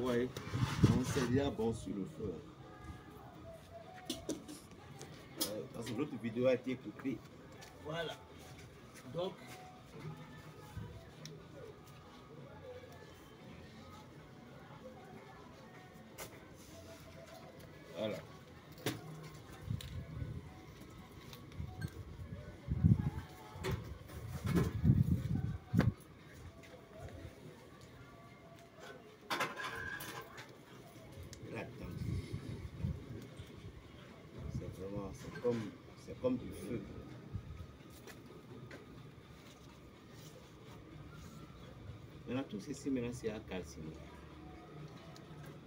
Ouais, on s'est déjà bon sur le feu. Parce que l'autre vidéo a été coupée. Voilà. Donc, voilà. Là-dedans. C'est vraiment, c'est comme du feu. Maintenant, tout ceci, maintenant, c'est à calciner.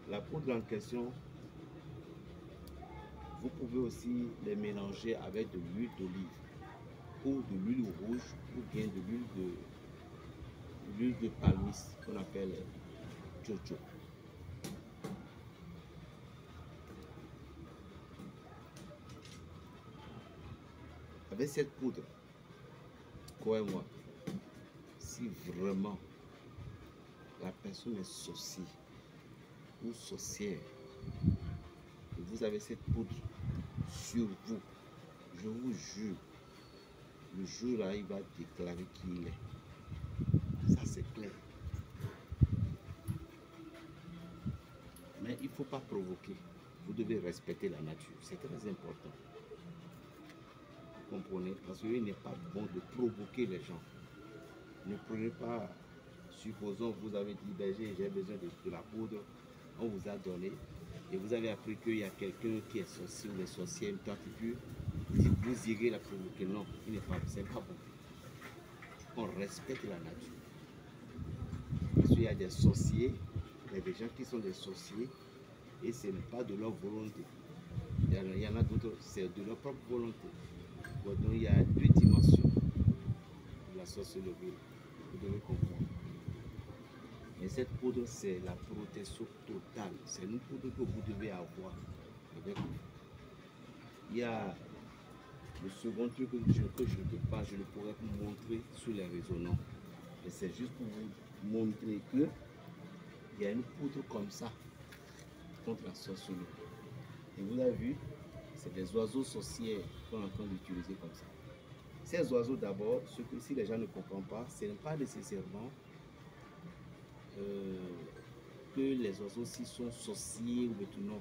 La poudre en question, vous pouvez aussi les mélanger avec de l'huile d'olive ou de l'huile rouge ou bien de l'huile de palmiste qu'on appelle jojo. Avec cette poudre, croyez-moi, si vraiment la personne est sorcière ou sorcière et vous avez cette poudre sur vous, je vous jure, le jour-là, il va déclarer qui il est. Ça, c'est clair. Mais il ne faut pas provoquer. Vous devez respecter la nature. C'est très important. Vous comprenez? Parce qu'il n'est pas bon de provoquer les gens. Ne prenez pas, supposons vous avez dit, ben, j'ai besoin de la poudre, on vous a donné, et vous avez appris qu'il y a quelqu'un qui est sorcier ou les sorciers, tant que vous irez la provoquer. Non, c'est pas bon. On respecte la nature. Parce qu'il y a des sorciers, il y a des gens qui sont des sorciers, et ce n'est pas de leur volonté. Il y en a d'autres, c'est de leur propre volonté. Donc il y a deux dimensions de la sorcellerie. Vous devez comprendre. Et cette poudre, c'est la protection totale. C'est une poudre que vous devez avoir. Il y a le second truc que je ne peux pas, je ne pourrais vous montrer sur les réseaux, non. Mais c'est juste pour vous montrer que il y a une poudre comme ça contre la sorcellerie. Et vous avez vu, c'est des oiseaux sorciers qu'on est en train d'utiliser comme ça. Ces oiseaux d'abord, ce que si les gens ne comprennent pas, ce n'est pas nécessairement que les oiseaux-ci sont sorciers ou tout, non.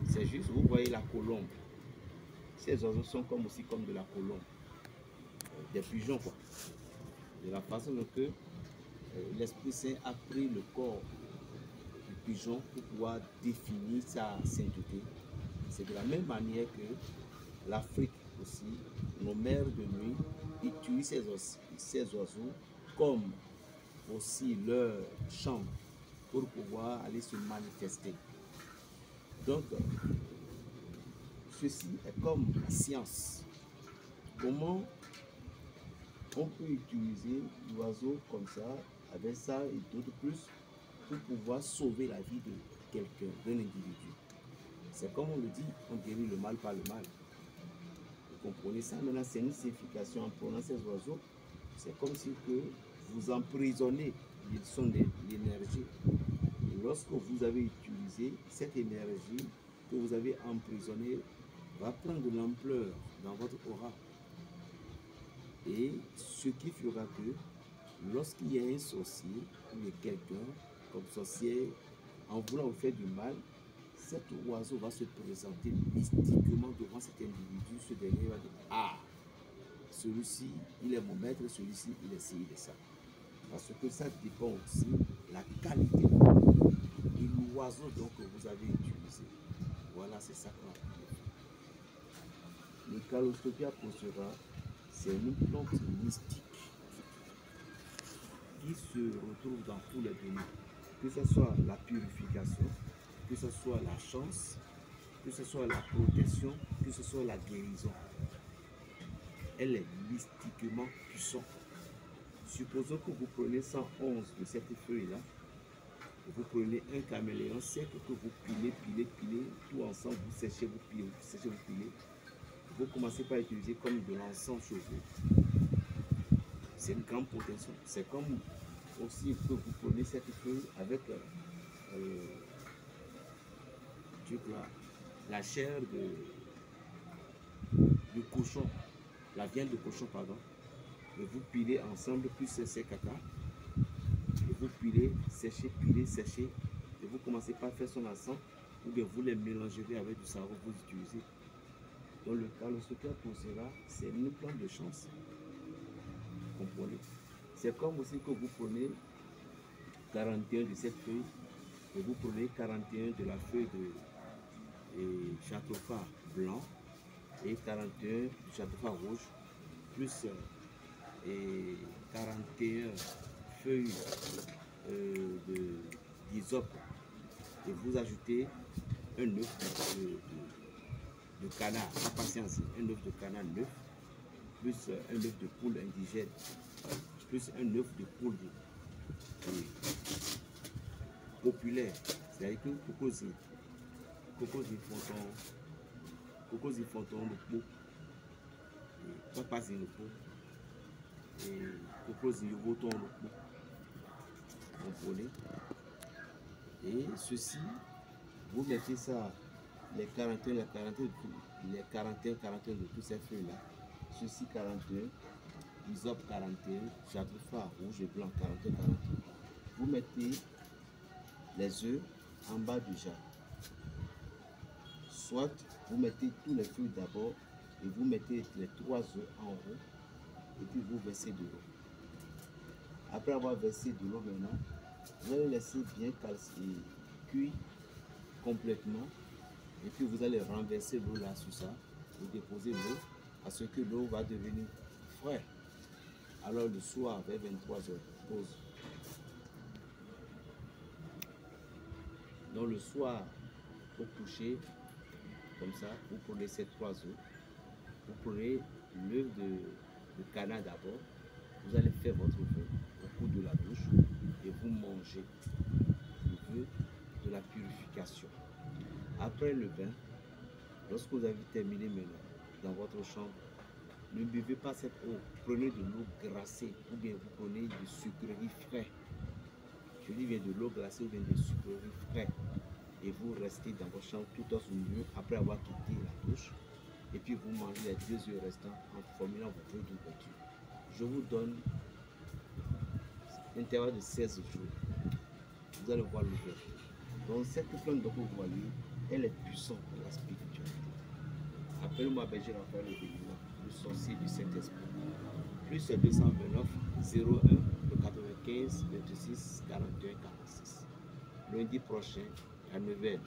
C'est juste, vous voyez la colombe. Ces oiseaux sont aussi comme de la colombe. Des pigeons, quoi. De la façon que l'Esprit Saint a pris le corps du pigeon pour pouvoir définir sa sainteté. C'est de la même manière que l'Afrique aussi, nos mères de nuit utilisent ces oiseaux comme aussi leur chambre pour pouvoir aller se manifester. Donc, ceci est comme la science. Comment on peut utiliser l'oiseau comme ça, avec ça et d'autres plus, pour pouvoir sauver la vie de quelqu'un, d'un individu. C'est comme on le dit, on guérit le mal par le mal. Vous comprenez ça? Maintenant, c'est une signification en prenant ces oiseaux. C'est comme si que vous emprisonnez ils sont l'énergie. Lorsque vous avez utilisé cette énergie que vous avez emprisonnée, va prendre de l'ampleur dans votre aura. Et ce qui fera que lorsqu'il y a un sorcier ou quelqu'un comme sorcier en voulant vous faire du mal, cet oiseau va se présenter mystiquement devant cet individu. Ce dernier va dire: ah, celui-ci, il est mon maître, celui-ci, il est ci, il est ça. Parce que ça dépend aussi de la qualité de l'oiseau que vous avez utilisé. Voilà, c'est ça qu'on a fait. Le Calostopia procera, c'est une plante mystique qui se retrouve dans tous les domaines. Que ce soit la purification, que ce soit la chance, que ce soit la protection, que ce soit la guérison. Elle est mystiquement puissante. Supposons que vous prenez 111 de cette feuille-là, vous prenez un caméléon sec que vous pilez, tout ensemble, vous séchez, vous pilez, vous séchez, vous pilez. Vous commencez par utiliser comme de l'encens chez vous. C'est une grande protection. C'est comme aussi que vous prenez cette feuille avec truc là, la chair de cochon, la viande de cochon, pardon, et vous pilez ensemble, plus ces caca, et vous pilez, séchez, et vous commencez par faire son ensemble, ou bien vous les mélangerez avec du savon que vous utilisez. Dans le cas, le secret pour cela, c'est une plante de chance. Vous comprenez? C'est comme aussi que vous prenez 41 de cette feuille, et vous prenez 41 de la feuille de châteauphare blanc, et 41 du châteauphare rouge, plus 41 feuilles d'hysope, et vous ajoutez un œuf de canard, en patience, un œuf de canard neuf, plus un œuf de poule indigène, plus un œuf de poule populaire, c'est-à-dire que Cocos y font le pot, pas le pot, et Cocos y votent le pot, vous comprenez? Et ceci, vous mettez ça, les 41 de toutes ces feuilles-là, ceci 41, hysope 41, châteauphare rouge et blanc 41. Vous mettez les œufs en bas du jar. Soit vous mettez tous les feuilles d'abord et vous mettez les 3 œufs en haut et puis vous versez de l'eau. Après avoir versé de l'eau maintenant, vous allez laisser bien cuire complètement et puis vous allez renverser l'eau là sur ça et déposer l'eau à ce que l'eau va devenir fraîche. Alors le soir vers 23 h, pause. Donc le soir au coucher, comme ça, vous prenez ces 3 œufs, vous prenez l'œuf de canard d'abord, vous allez faire votre vœu au bout de la bouche et vous mangez le vœu de la purification. Après le bain, lorsque vous avez terminé maintenant dans votre chambre, ne buvez pas cette eau, prenez de l'eau glacée ou bien vous prenez du sucreries frais. Je dis bien de l'eau glacée ou bien des sucreries frais. Et vous restez dans votre chambre tout au mieux après avoir quitté la douche. Et puis vous mangez les 2 heures restants en formulant votre vœu d'ouverture. Je vous donne un intervalle de 16 jours. Vous allez voir l'ouverture. Donc cette plante que vous voyez, elle est puissante pour la spiritualité. Appelle-moi Berger Raphaël Obélimont, le sorcier du Saint-Esprit. Plus 229 01 95 26 41 46. Lundi prochain à 9 h.